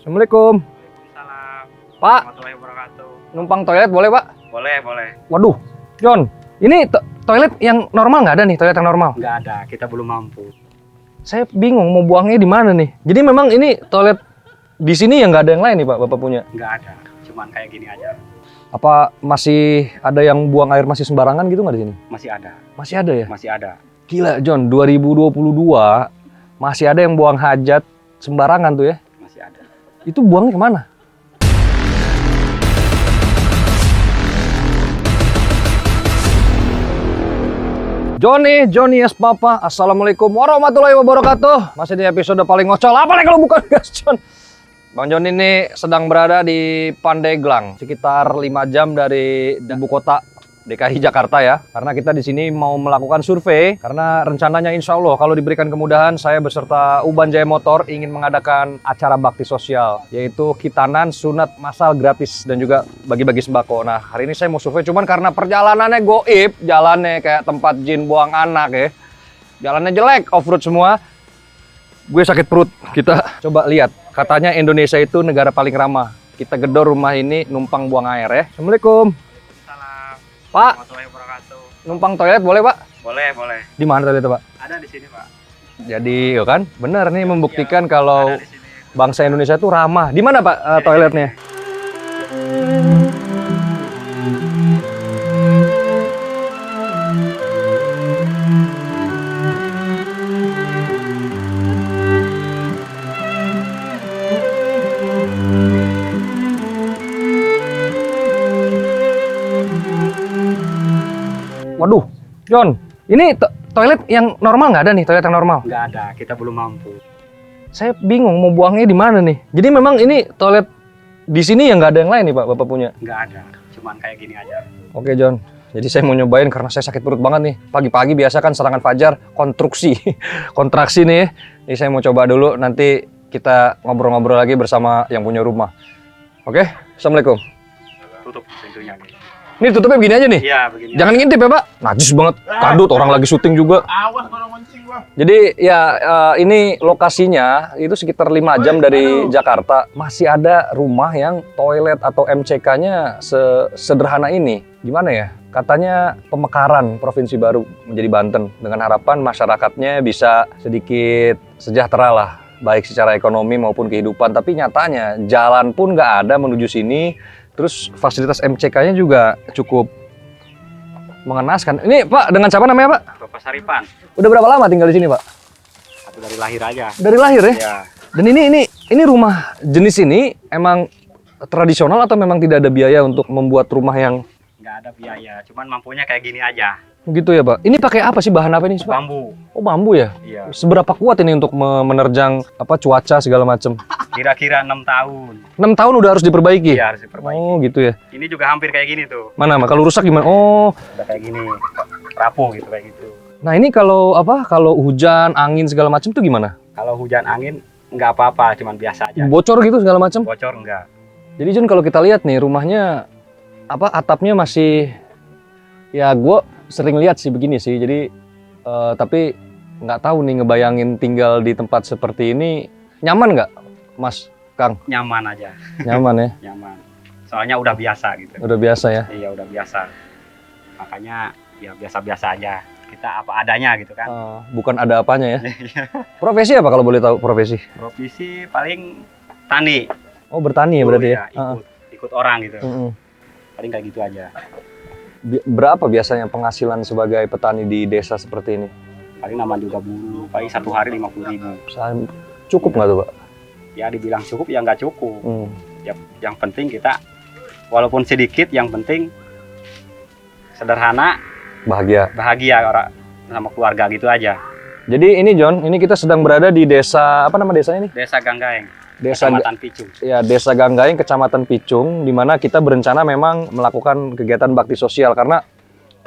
Assalamualaikum. Waalaikumsalam. Pak, Warahmatullahi wabarakatuh. numpang toilet boleh, Pak? Boleh, boleh. Waduh, John, ini toilet yang normal nggak ada nih, toilet yang normal? Nggak ada, kita belum mampu. Saya bingung mau buangnya di mana nih. Jadi memang ini toilet di sini yang nggak ada yang lain nih, Pak, Bapak punya? Nggak ada, cuman kayak gini aja. Apa masih ada yang buang air masih sembarangan gitu nggak di sini? Masih ada, Masih ada ya? masih ada. Gila, John, 2022 masih ada yang buang hajat sembarangan tuh ya? Masih ada. Itu buangnya kemana? Johnny yes Papa. Assalamualaikum warahmatullahi wabarakatuh. Masih di episode paling ngocol. Apa nih kalau bukan gas, John? Bang John ini sedang berada di Pandeglang, sekitar 5 jam dari ibu kota DKI Jakarta ya. Karena kita di sini mau melakukan survei. Karena rencananya insya Allah kalau diberikan kemudahan, saya beserta Uban Jaya Motor ingin mengadakan acara bakti sosial, yaitu khitanan, sunat massal gratis dan juga bagi-bagi sembako. Nah hari ini saya mau survei, cuman karena perjalanannya goib, jalannya kayak tempat jin buang anak ya, jalannya jelek, off-road semua. Gue sakit perut. Kita coba lihat. Katanya Indonesia itu negara paling ramah. Kita gedor rumah ini numpang buang air ya. Assalamualaikum. Waalaikumsalam. Pak, Warahmatullahi wabarakatuh. numpang toilet boleh, Pak? Boleh, boleh. Di mana toiletnya, Pak? Ada di sini, Pak. Jadi, ya kan? Benar nih membuktikan kalau Ada di sini. bangsa Indonesia itu ramah. Di mana, Pak, toiletnya? Waduh, John, ini toilet yang normal nggak ada nih, toilet yang normal? Nggak ada, kita belum mampu. Saya bingung mau buangnya di mana nih. Jadi memang ini toilet di sini yang nggak ada yang lain nih, Pak, Bapak punya? Nggak ada, cuman kayak gini aja. Oke, John. Jadi saya mau nyobain karena saya sakit perut banget nih. Pagi-pagi biasa kan serangan fajar, kontraksi nih. Jadi saya mau coba dulu, nanti kita ngobrol-ngobrol lagi bersama yang punya rumah. Oke, Assalamualaikum. Tutup pintunya nih. Ini tutupnya begini aja nih? Iya, begini. Jangan ngintip ya, Pak. Najis banget, kadut, orang lagi syuting juga. Awas kalau mancing gua. Jadi ya ini lokasinya itu sekitar 5 jam dari Jakarta. Masih ada rumah yang toilet atau MCK-nya sesederhana ini. Gimana ya? Katanya pemekaran provinsi baru menjadi Banten. Dengan harapan masyarakatnya bisa sedikit sejahtera lah. Baik secara ekonomi maupun kehidupan. Tapi nyatanya jalan pun nggak ada menuju sini. Terus fasilitas MCK-nya juga cukup mengenaskan. Ini Pak, dengan siapa namanya Pak? Bapak Saripan. Udah berapa lama tinggal di sini Pak? Satu dari lahir aja. Dari lahir ya? Iya. Dan ini rumah jenis ini emang tradisional atau memang tidak ada biaya untuk membuat rumah yang Nggak ada biaya, cuman mampunya kayak gini aja. begitu ya Pak? Ini pakai apa sih, bahan apa ini Pak? Bambu. Oh bambu ya? Iya. Seberapa kuat ini untuk menerjang cuaca segala macam? Kira-kira 6 tahun. 6 tahun udah harus diperbaiki? Iya, harus diperbaiki. Oh gitu ya? Ini juga hampir kayak gini tuh. Mana kalau rusak gimana? Oh, Udah kayak gini, rapuh gitu kayak gitu. nah ini kalau hujan, angin segala macam tuh gimana? Kalau hujan angin nggak apa-apa, cuman biasa aja. Bocor gitu segala macam? Bocor enggak. Jadi Jun, kalau kita lihat nih rumahnya atapnya masih, ya gue sering lihat sih begini sih. Jadi tapi nggak tahu nih ngebayangin tinggal di tempat seperti ini nyaman nggak, Mas Kang? Nyaman aja, Nyaman ya? nyaman. Soalnya udah biasa gitu. Udah biasa ya? Iya, udah biasa. Makanya ya biasa-biasa aja. Kita apa adanya gitu kan. Bukan ada apanya ya? Profesi apa kalau boleh tahu profesi? Profesi paling tani. Oh bertani ya berarti ya? Ikut orang gitu. Mm-mm. Paling kayak gitu aja. Berapa biasanya penghasilan sebagai petani di desa seperti ini? Paling nama juga buru, paling 1 hari 50.000. Cukup nggak tuh Pak? Ya dibilang cukup ya nggak cukup. Hmm. Ya, yang penting kita walaupun sedikit, yang penting sederhana, bahagia orang sama keluarga gitu aja. Jadi ini John, ini kita sedang berada di desa, apa nama desanya ini? Desa Ganggaeng, Desa Kecamatan Picung. Ya, Desa Ganggaeng, Kecamatan Picung, di mana kita berencana memang melakukan kegiatan bakti sosial karena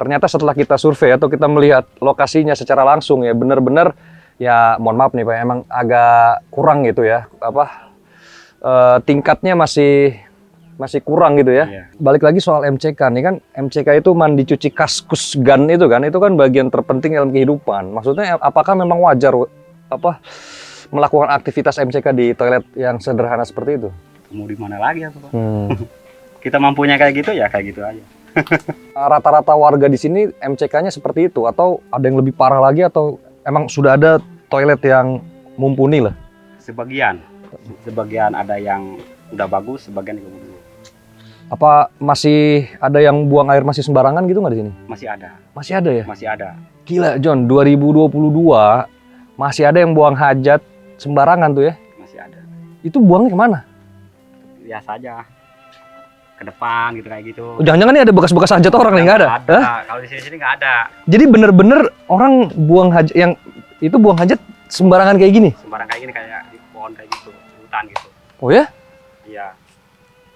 ternyata setelah kita survei atau kita melihat lokasinya secara langsung ya benar-benar ya mohon maaf nih Pak, emang agak kurang gitu ya, tingkatnya masih kurang gitu ya. Iya. Balik lagi soal MCK nih kan, MCK itu mandi cuci kaskus gan itu kan bagian terpenting dalam kehidupan. Maksudnya apakah memang wajar melakukan aktivitas MCK di toilet yang sederhana seperti itu? Mau di mana lagi apa, Pak? Kita mampunya kayak gitu ya kayak gitu aja. Rata-rata warga di sini MCK-nya seperti itu atau ada yang lebih parah lagi atau emang sudah ada toilet yang mumpuni lah? Sebagian ada yang udah bagus, sebagian juga belum. Apa masih ada yang buang air masih sembarangan gitu nggak di sini? Masih ada. Masih ada ya? Masih ada. Gila John, 2022 masih ada yang buang hajat sembarangan tuh ya? Masih ada. Itu buangnya kemana? Biasa aja. Ke depan gitu kayak gitu. Oh, jangan-jangan ini ada bekas-bekas hajat orang nih, nggak ada? Ada. Hah? Kalau di sini nggak ada. Jadi bener-bener orang buang hajat yang itu buang hajat sembarangan kayak gini? Sembarang kayak gini kayak di pohon kayak gitu, di hutan gitu. Oh ya? Iya.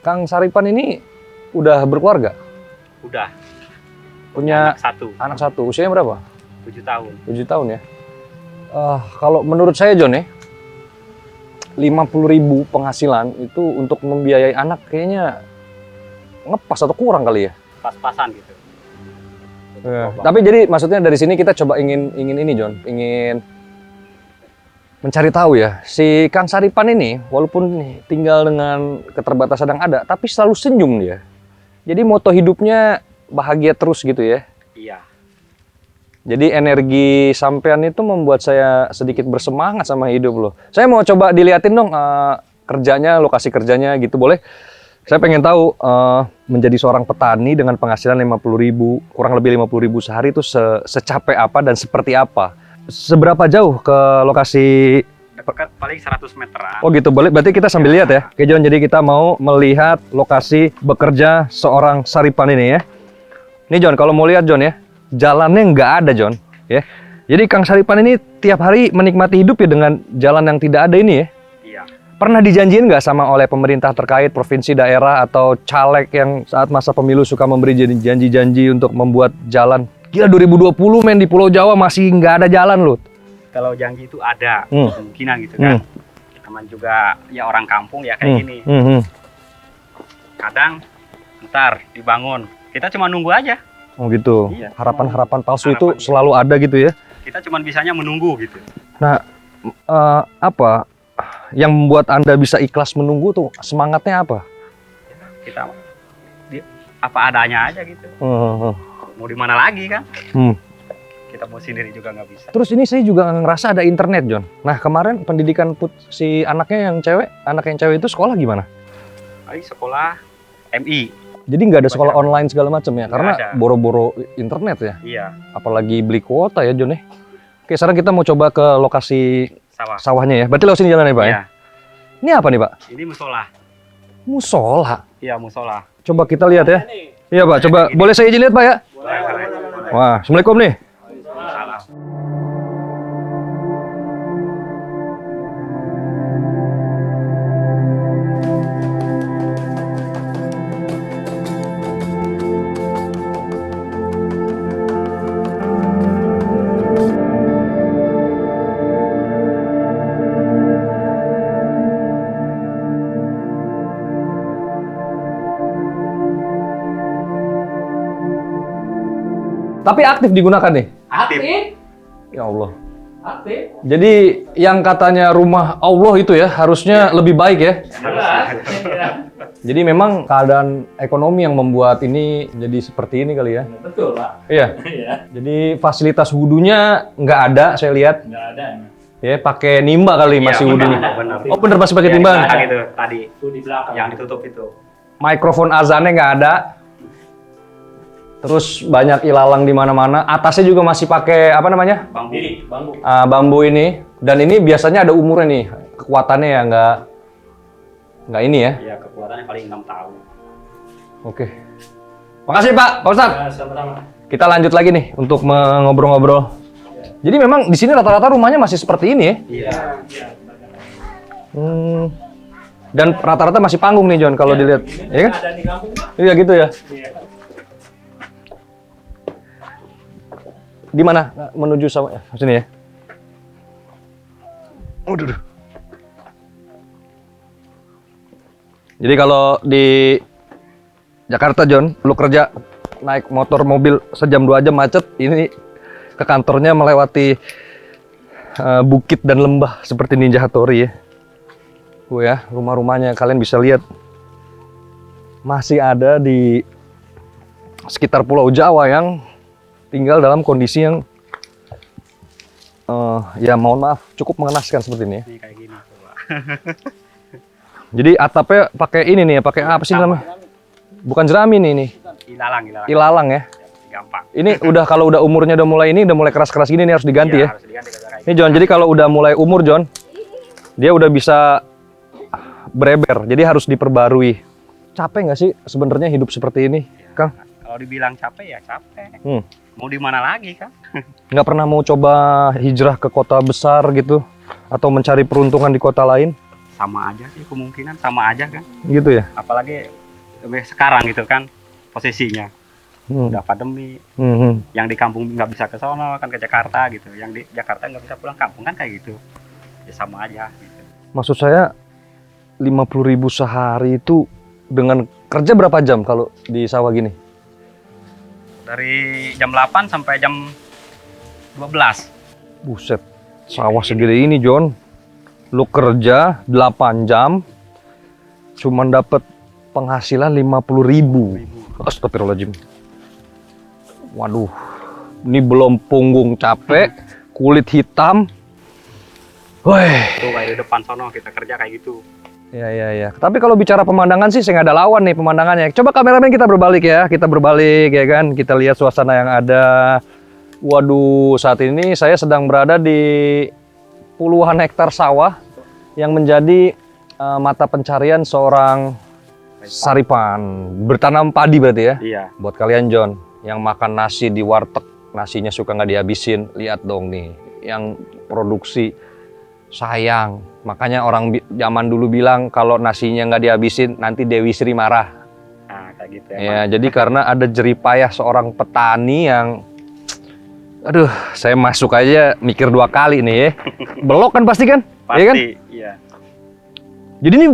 Kang Saripan ini udah berkeluarga? Udah. Punya anak satu. Usianya berapa? 7 tahun. 7 tahun ya? Kalau menurut saya John ya, 50.000 penghasilan itu untuk membiayai anak kayaknya ngepas atau kurang kali ya? Pas-pasan gitu. Tapi jadi maksudnya dari sini kita coba ingin ini John, ingin mencari tahu ya, si Kang Saripan ini walaupun tinggal dengan keterbatasan yang ada, tapi selalu senyum dia. Jadi moto hidupnya bahagia terus gitu ya. Iya. Jadi energi sampean itu membuat saya sedikit bersemangat sama hidup loh. Saya mau coba diliatin dong kerjanya, lokasi kerjanya gitu boleh? Saya pengen tahu menjadi seorang petani dengan penghasilan 50.000, kurang lebih 50.000 sehari itu secapek apa dan seperti apa? Seberapa jauh ke lokasi? Dekat paling 100 meteran. Oh gitu, boleh. Berarti kita sambil lihat ya. Oke John, jadi kita mau melihat lokasi bekerja seorang Saripan ini ya. Nih John, kalau mau lihat John ya, jalannya nggak ada John. Ya. Jadi Kang Saripan ini tiap hari menikmati hidup ya dengan jalan yang tidak ada ini ya. Iya. Pernah dijanjiin nggak sama oleh pemerintah terkait provinsi, daerah, atau caleg yang saat masa pemilu suka memberi janji-janji untuk membuat jalan? Gila 2020 men, di Pulau Jawa masih nggak ada jalan loh. Kalau janji itu ada kemungkinan gitu kan. Teman juga ya orang kampung ya kayak gini. Kadang ntar dibangun, kita cuma nunggu aja. Oh gitu. Iya, Harapan-harapan palsu harapan itu gitu. selalu ada gitu ya. Kita cuma bisanya menunggu gitu. Nah, apa yang membuat Anda bisa ikhlas menunggu tuh? Semangatnya apa? Kita apa adanya aja gitu. Mau di mana lagi kan? Kita mau sendiri juga nggak bisa. Terus ini saya juga ngerasa ada internet, John. Nah, kemarin pendidikan si anaknya yang cewek, anak yang cewek itu sekolah gimana? Sekolah MI. Jadi nggak ada sekolah online segala macam ya? Karena ada. boro-boro internet ya? Iya. Apalagi beli kuota ya, John ya? Oke, sekarang kita mau coba ke lokasi Sawah. sawahnya ya. Berarti lewat sini jalan ya, Pak? Iya. Ya? Ini apa nih, Pak? Ini musola. Musola. Iya, musola. Coba kita lihat ya. Iya, Pak. Coba. Boleh saya izin lihat, Pak ya? Boleh. Wah, Assalamualaikum nih. Salam. Tapi aktif digunakan nih. Aktif. Ya Allah. Aktif. Jadi yang katanya rumah Allah itu ya harusnya lebih baik ya. Jadi memang keadaan ekonomi yang membuat ini jadi seperti ini kali ya. Betul, Pak. Iya. Iya. Jadi fasilitas wudhunya nggak ada, saya lihat. Nggak ada. Ya pakai nimba kali masih wudhunya. Benar. Oh bener masih pakai Ya, timba. di belakang itu tadi Itu di belakang. yang ditutup itu. Mikrofon azannya nggak ada. Terus banyak ilalang di mana-mana. Atasnya juga masih pakai apa namanya? Bambu. Bambu. Bambu ini. Dan ini biasanya ada umurnya nih. Kekuatannya ya nggak ini ya. Iya, kekuatannya paling 6 tahun. Oke. Makasih Pak Ustadz. Ya, sama-sama. Kita lanjut lagi nih untuk ngobrol-ngobrol. Jadi memang di sini rata-rata rumahnya masih seperti ini ya. Iya. Iya. Dan rata-rata masih panggung nih John kalau dilihat. Ini Iya kan? ada di kampung, Pak. Iya gitu ya. Iya. Di mana menuju sawah? Sini ya. Waduh. Jadi kalau di Jakarta John, lu kerja naik motor mobil sejam 2 jam macet, ini ke kantornya melewati bukit dan lembah seperti Ninja Hattori ya. Ya, rumah-rumahnya kalian bisa lihat masih ada di sekitar Pulau Jawa yang tinggal dalam kondisi yang ya mohon maaf cukup mengenaskan seperti ini ya. Ini kayak gini coba. Jadi atapnya pakai ini nih ya, pakai apa sih namanya? Bukan jerami nih. Ilalang. Ilalang ya. Gampang. Ini kalau udah umurnya udah mulai keras-keras gini nih harus diganti ya. Harus diganti kayak Ini John, jadi kalau udah mulai umur John, dia udah bisa bereber, jadi harus diperbarui. Capek nggak sih sebenarnya hidup seperti ini, Kang? Kalau dibilang capek ya capek. Hmm. Mau di mana lagi kan? Nggak pernah mau coba hijrah ke kota besar gitu, atau mencari peruntungan di kota lain? Sama aja sih kemungkinan, sama aja kan. Gitu ya? Apalagi sekarang gitu kan posisinya. Udah pandemi, yang di kampung nggak bisa ke sono kan ke Jakarta gitu, yang di Jakarta nggak bisa pulang kampung kan kayak gitu, ya sama aja gitu. Maksud saya 50.000 sehari itu dengan kerja berapa jam kalau di sawah gini? Dari jam 8 sampai jam 12. Buset, sawah segede ini John, lu kerja 8 jam, cuman dapat penghasilan 50.000. Astagfirullahaladzim. Waduh, ini belum punggung capek, kulit hitam. Wih. Tuh kayak di depan sono kita kerja kayak gitu. Ya. Tapi kalau bicara pemandangan sih saya nggak ada lawan nih pemandangannya. Coba kameramen kita berbalik ya, ya kan. Kita lihat suasana yang ada. Waduh, saat ini saya sedang berada di puluhan hektar sawah yang menjadi mata pencarian seorang Saripan. Bertanam padi berarti ya? Iya. Buat kalian John, yang makan nasi di warteg, nasinya suka nggak dihabisin, lihat dong nih, yang produksi sayang. Makanya orang zaman dulu bilang kalau nasinya nggak dihabisin, nanti Dewi Sri marah. Nah, kayak gitu ya. Jadi karena ada jeripayah seorang petani yang, aduh, saya masuk aja mikir 2 kali nih ya. Belok kan pasti kan? Pasti, ya kan? iya. Jadi ini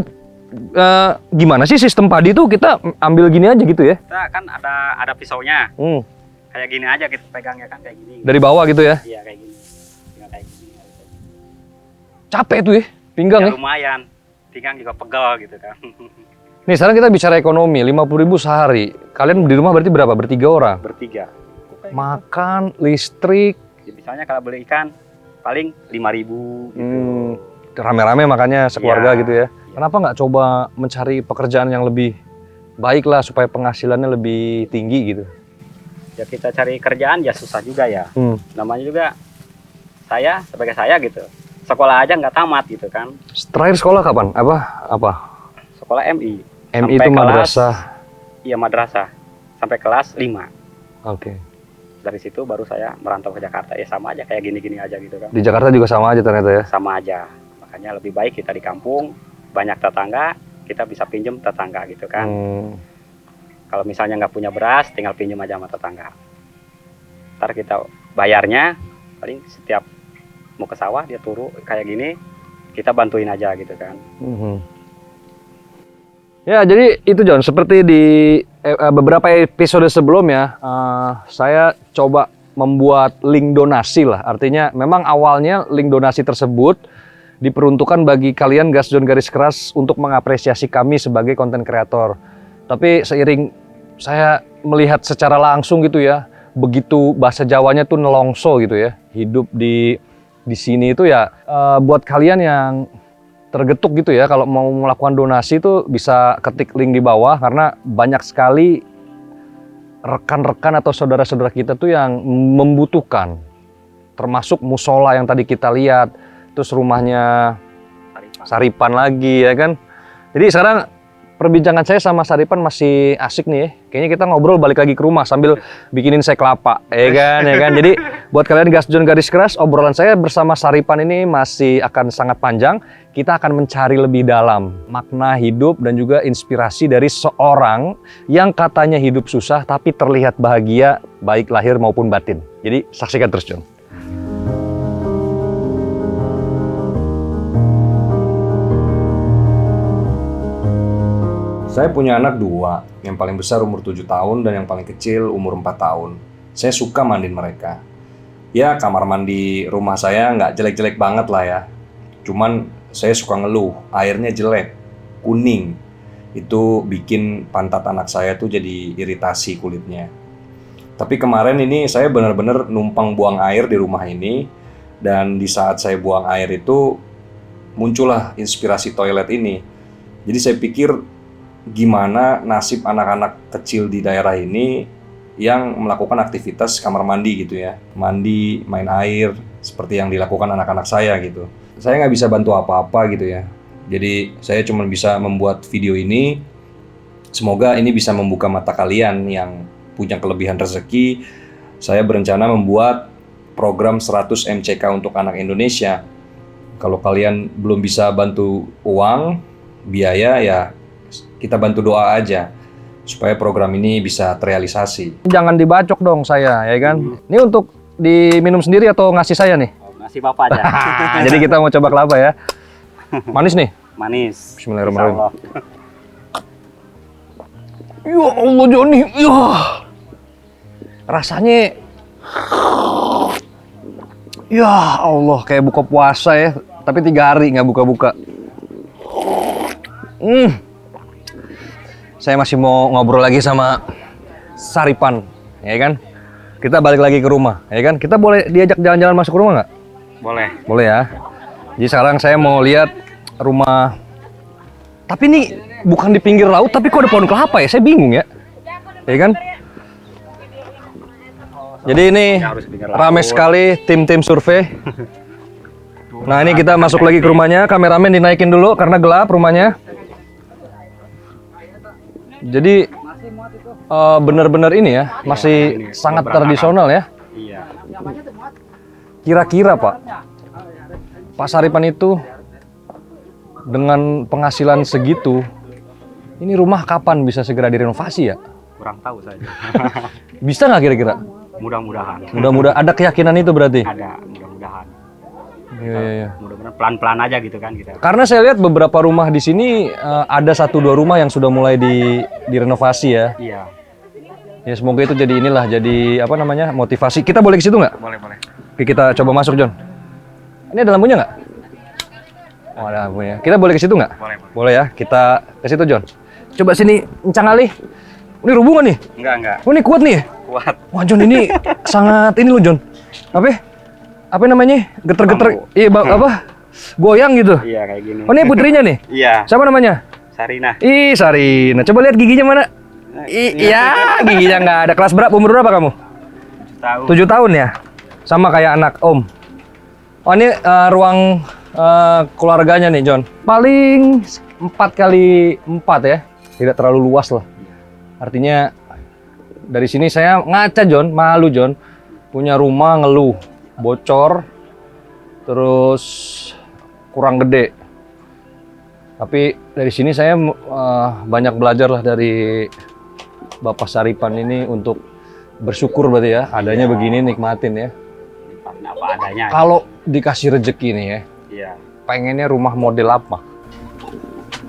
gimana sih sistem padi itu kita ambil gini aja gitu ya? Kita kan ada pisaunya. Kayak gini aja kita pegangnya kan kayak gini. Dari bawah gitu ya? Iya kayak gini. Tinggal kayak gini. Capek tuh ya, pinggang ya? Lumayan. Pinggang juga pegel gitu kan. Nih sekarang kita bicara ekonomi, 50.000 sehari. Kalian di rumah berarti berapa? Bertiga orang? Bertiga. Makan, listrik. Ya, misalnya kalau beli ikan paling 5.000 gitu. Rame-rame makanya sekeluarga gitu ya. Iya. Kenapa nggak coba mencari pekerjaan yang lebih baik lah supaya penghasilannya lebih tinggi gitu? Ya kita cari kerjaan ya susah juga ya. Namanya juga saya sebagai saya gitu. Sekolah aja nggak tamat gitu kan. Terakhir sekolah kapan? Apa? Sekolah MI. MI itu madrasah. Iya madrasah. Sampai kelas 5. Oke. Dari situ baru saya merantau ke Jakarta. Ya sama aja kayak gini-gini aja gitu kan. Di Jakarta juga sama aja ternyata ya? Sama aja. Makanya lebih baik kita di kampung, banyak tetangga, kita bisa pinjem tetangga gitu kan. Kalau misalnya nggak punya beras, tinggal pinjem aja sama tetangga. Ntar kita bayarnya, paling setiap mau ke sawah dia turu kayak gini, kita bantuin aja gitu kan. Ya jadi itu John, seperti di beberapa episode sebelumnya, saya coba membuat link donasi lah. Artinya memang awalnya link donasi tersebut diperuntukkan bagi kalian Gasjon Garis Keras untuk mengapresiasi kami sebagai konten kreator. Tapi seiring saya melihat secara langsung gitu ya, begitu bahasa Jawanya tuh nelongso gitu ya, hidup di sini itu ya, buat kalian yang tergetuk gitu ya, kalau mau melakukan donasi itu bisa ketik link di bawah, karena banyak sekali rekan-rekan atau saudara-saudara kita tuh yang membutuhkan, termasuk musola yang tadi kita lihat, terus rumahnya Saripan lagi ya kan. Jadi sekarang perbincangan saya sama Saripan masih asik nih ya. Kayaknya kita ngobrol balik lagi ke rumah sambil bikinin saya kelapa, ya kan. Jadi buat kalian Gasjon Garis Keras, obrolan saya bersama Saripan ini masih akan sangat panjang. Kita akan mencari lebih dalam makna hidup dan juga inspirasi dari seorang yang katanya hidup susah tapi terlihat bahagia baik lahir maupun batin. Jadi saksikan terus John. Saya punya anak 2, yang paling besar umur 7 tahun dan yang paling kecil umur 4 tahun. Saya suka mandiin mereka. Ya, kamar mandi rumah saya nggak jelek-jelek banget lah ya. Cuman saya suka ngeluh, airnya jelek, kuning. Itu bikin pantat anak saya tuh jadi iritasi kulitnya. Tapi kemarin ini saya benar-benar numpang buang air di rumah ini. Dan di saat saya buang air itu muncullah inspirasi toilet ini. Jadi saya pikir gimana nasib anak-anak kecil di daerah ini yang melakukan aktivitas kamar mandi gitu ya. Mandi, main air, seperti yang dilakukan anak-anak saya gitu. Saya nggak bisa bantu apa-apa gitu ya. Jadi saya cuma bisa membuat video ini. Semoga ini bisa membuka mata kalian yang punya kelebihan rezeki. Saya berencana membuat program 100 MCK untuk anak Indonesia. Kalau kalian belum bisa bantu uang, biaya ya kita bantu doa aja supaya program ini bisa terrealisasi. Jangan dibacok dong saya, ya kan? Ini untuk diminum sendiri atau ngasih saya nih? Ngasih Bapak aja. Jadi kita mau coba kelapa ya. Manis nih? Manis. Bismillahirrahmanirrahim. Insyaallah. Ya Allah Joni, ya. Rasanya ya Allah kayak buka puasa ya, tapi 3 hari nggak buka-buka. Saya masih mau ngobrol lagi sama Saripan, ya kan? Kita balik lagi ke rumah, ya kan? Kita boleh diajak jalan-jalan masuk rumah nggak? Boleh. Boleh ya. Jadi sekarang saya mau lihat rumah. Tapi ini bukan di pinggir laut, tapi kok ada pohon kelapa ya? Saya bingung ya. Ya kan? Jadi ini ramai sekali tim-tim survei. Nah ini kita masuk lagi ke rumahnya. Kameramen dinaikin dulu karena gelap rumahnya. Jadi benar-benar ini ya, masih sangat tradisional ya. Iya. Kira-kira Pak Saripan itu dengan penghasilan segitu, ini rumah kapan bisa segera direnovasi ya? Kurang tahu saja. Bisa nggak kira-kira? Mudah-mudahan. Mudah-mudahan ada keyakinan itu berarti. Ada, mudah-mudahan. Iya. Mudah-mudahan pelan-pelan aja gitu kan kita. Karena saya lihat beberapa rumah di sini ada 1-2 rumah yang sudah mulai direnovasi ya. Iya. Ya semoga itu jadi inilah, jadi apa namanya, motivasi. Kita boleh ke situ nggak? Boleh, boleh. Oke, kita coba masuk John. Ini ada lampunya nggak? Oh ada lampunya. Kita boleh ke situ nggak? Boleh. Boleh ya, kita ke situ John. Coba sini, encang kali. Ini rubuh nggak nih? Enggak. Oh ini kuat nih? Kuat. Wah John ini sangat ini loh John. Apa namanya? Geter-geter. Iya apa? Goyang gitu. Iya kayak gini. Oh ini putrinya nih? Iya. Siapa namanya? Sarina. Ih Sarina. Coba lihat giginya mana? Iya giginya nggak ada. Kelas berapa? Umur berapa kamu? 7 tahun. 7 tahun ya? Sama kayak anak Om. Oh ini ruang keluarganya nih John. Paling 4x4 ya. Tidak terlalu luas lah. Artinya dari sini saya ngaca John, malu John. Punya rumah ngeluh, bocor, terus kurang gede. Tapi dari sini saya banyak belajar lah dari Bapak Saripan ini untuk bersyukur berarti ya. Adanya begini nikmatin ya. Apa adanya. Kalau dikasih rezeki nih ya, Iya. pengennya rumah model apa?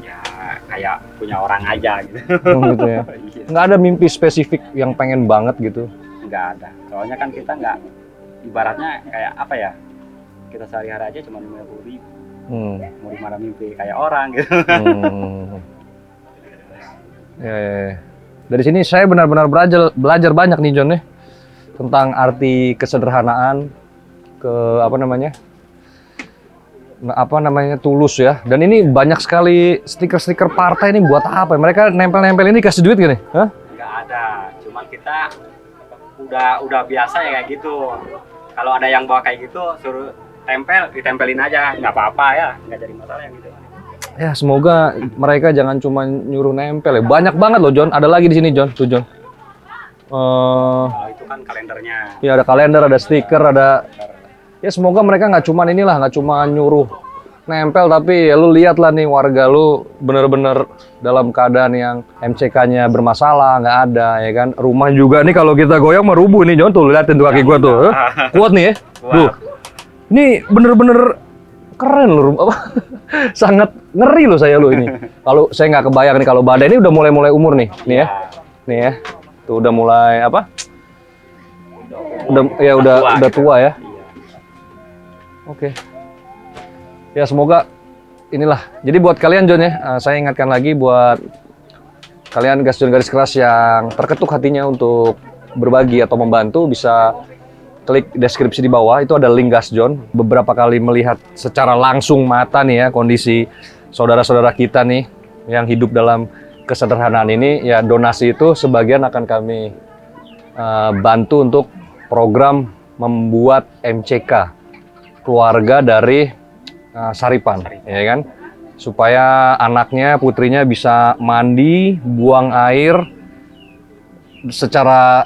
Ya kayak punya orang aja gitu. Gitu ya. Iya. Nggak ada mimpi spesifik yang pengen banget gitu. Nggak ada. Soalnya kan kita nggak, ibaratnya kayak apa ya? Kita sehari-hari aja cuma 50.000. Mau dimana mimpi kayak orang gitu. Ya. Dari sini saya benar-benar belajar banyak nih John ya. Tentang arti kesederhanaan, tulus ya. Dan ini banyak sekali stiker-stiker partai ini buat apa? Mereka nempel-nempel ini kasih duit gini? Hah? Nggak ada. Cuman kita udah biasa ya kayak gitu. Kalau ada yang bawa kayak gitu suruh ditempelin aja, nggak apa-apa ya, nggak jadi masalah yang gitu. Ya semoga mereka jangan cuma nyuruh nempel ya. Banyak banget loh John. Ada lagi di sini John. Tuh John. Kalau itu kan kalendernya. Ya ada kalender, ada stiker, ada. Ya semoga mereka nggak cuma nyuruh nempel, tapi ya lu lihatlah nih warga lu bener-bener dalam keadaan yang MCK-nya bermasalah, nggak ada ya kan. Rumah juga nih kalau kita goyang mah rubuh nih John, tuh liatin tuh kaki gua tuh. Kuat nih ya. Tuh. Ini bener-bener keren loh, sangat ngeri loh saya ini. Kalau saya nggak kebayang nih kalau badai ini udah mulai umur nih ya, nih ya, tuh udah mulai udah tua ya. Iya. Oke. Ya semoga inilah. Jadi buat kalian John ya, saya ingatkan lagi buat kalian Gas John garis keras yang terketuk hatinya untuk berbagi atau membantu, bisa klik deskripsi di bawah, itu ada link Gas John. Beberapa kali melihat secara langsung mata nih ya kondisi saudara-saudara kita nih yang hidup dalam kesederhanaan ini, ya donasi itu sebagian akan kami bantu untuk program membuat MCK, keluarga dari Saripan, ya kan? Supaya anaknya, putrinya bisa mandi, buang air secara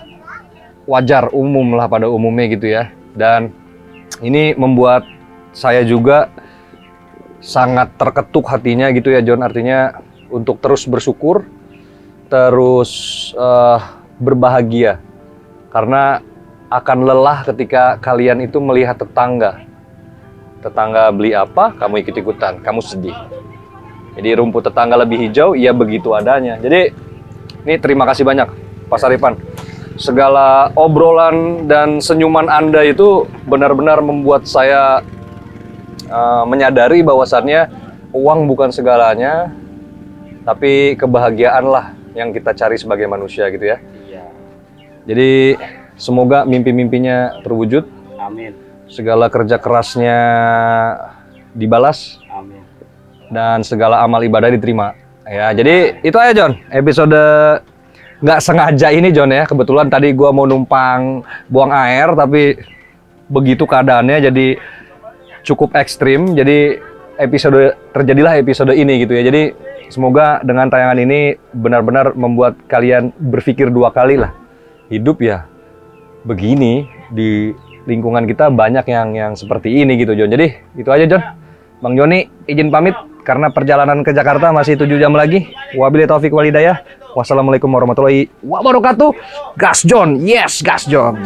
wajar, umum lah pada umumnya gitu ya. Dan ini membuat saya juga sangat terketuk hatinya gitu ya John, artinya untuk terus bersyukur, terus berbahagia. Karena akan lelah ketika kalian itu melihat tetangga beli apa, kamu ikut-ikutan, kamu sedih. Jadi rumput tetangga lebih hijau, ya begitu adanya. Jadi ini terima kasih banyak Pak Saripan. Segala obrolan dan senyuman Anda itu benar-benar membuat saya menyadari bahwasannya uang bukan segalanya, tapi kebahagiaanlah yang kita cari sebagai manusia gitu ya. Iya. Jadi semoga mimpi-mimpinya terwujud. Amin. Segala kerja kerasnya dibalas. Amin. Dan segala amal ibadah diterima. Ya, jadi itu aja John, episode nggak sengaja ini John ya. Kebetulan tadi gua mau numpang buang air, tapi begitu keadaannya jadi cukup ekstrim. Jadi terjadilah episode ini gitu ya. Jadi semoga dengan tayangan ini benar-benar membuat kalian berpikir dua kali lah. Hidup ya begini, di lingkungan kita banyak yang seperti ini gitu John. Jadi itu aja John. Bang Joni izin pamit karena perjalanan ke Jakarta masih 7 jam lagi. Wabillahi taufik wal hidayah. Wassalamualaikum warahmatullahi wabarakatuh. Gas John, yes Gas John.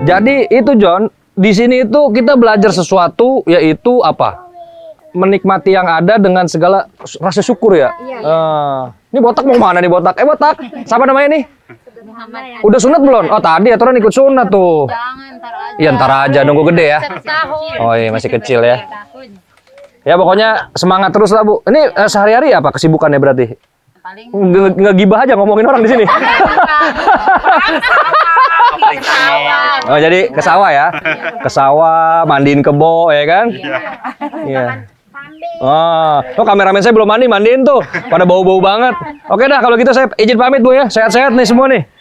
Jadi itu John, di sini itu kita belajar sesuatu, yaitu apa? Menikmati yang ada dengan segala rasa syukur ya. Iya. Ini botak mau mana nih botak? Botak, siapa namanya nih? Muhammad. Udah sunat belum? Oh tadi aturan ikut sunat tuh. Jangan, ntar aja. Iya ntar aja, nunggu gede ya. Setahun. Oh iya masih kecil ya. Tahun. Ya pokoknya semangat terus lah Bu. Ini sehari-hari apa kesibukannya berarti? Paling Nggak gibah aja ngomongin orang di sini. Oh jadi ke sawah ya? Ke sawah, mandiin kebo ya kan? Iya. Oh kameramen saya belum mandiin tuh. Pada bau-bau banget. Oke dah kalau gitu saya izin pamit Bu ya. Sehat-sehat nih semua nih.